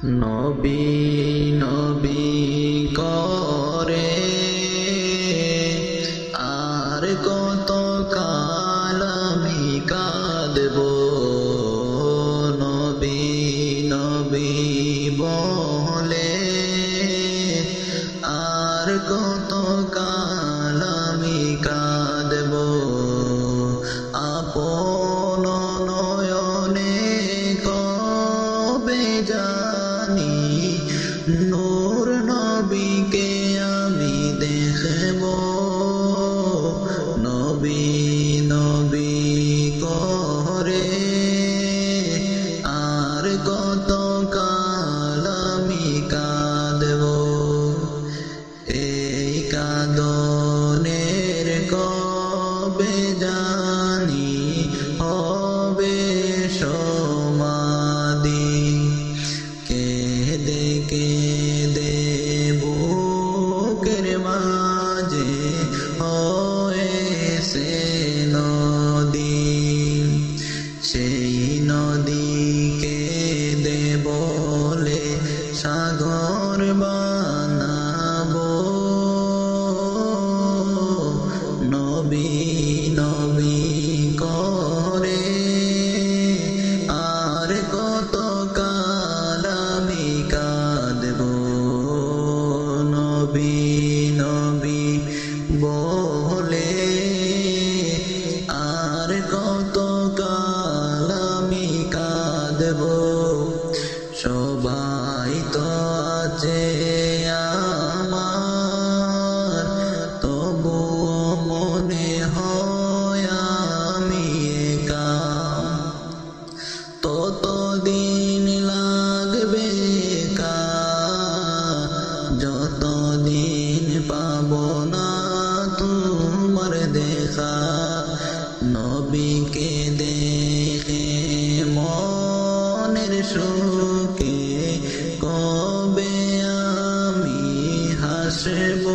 নবী নবী করে আর কত কাল আমি কাঁদব, নবী নবী বলে আর কত কাল আমি কাঁদব। আপন নয়নে কবে জানি নূর নবীকে আমি দেখব, নবী নবী করে আর কত কাল আমি কাঁদব। এই কাঁদনের কবে জানি হবে সমাধি, কেঁদে কেঁদে বুকের মাঝে হয়েছে নদী, সেই নদীকে দে বলে সাগর বানাবো, নবী নবী করে আর কত কাল আমি কাঁদব, নবী নবী বলে আর কত কাল আমি কাঁদব। সবাই তো আছে আমার, তবুও মনে হয় আমি একা, ততদিন লাগবে একা যতদিন পাবো না তোমার দেখা। নবীকে দেখে মনের সুখে কবে আমি হাসব,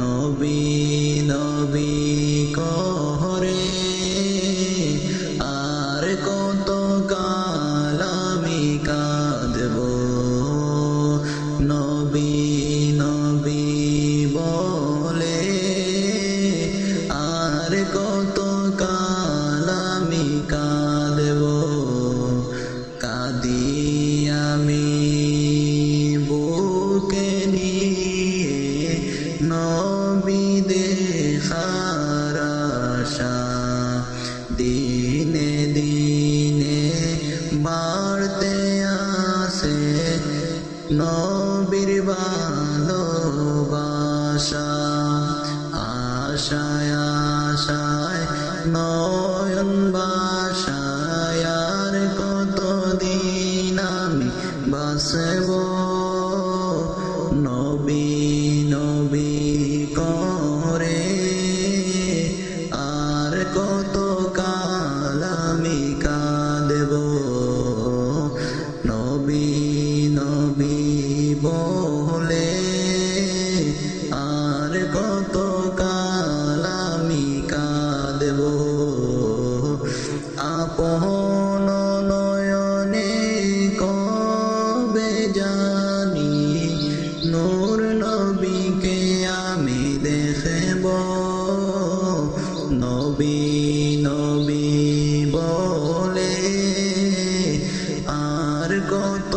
নবী নবী করে আর কত কাল আমি কাঁদব, নবী নবী বলে আর কত কাল আমি কাঁদব। কাঁদি আমি বুকে নিয়ে নবী দেখার আশা, দিনে দিনে বাড়তে আসে নবীর ভালোবাসা। আশায় আশায় নয়ন বাসায় আর কতদিন আমি বাসব, নবী নবী করে আর কত কাল আমি কাঁদব, নবী নবী বলে আর কত কাল আমি কাঁদব। আপন নয়নে কবে জানি নূর নবীকে আমি দেখব, নবী নবী বলে আর কত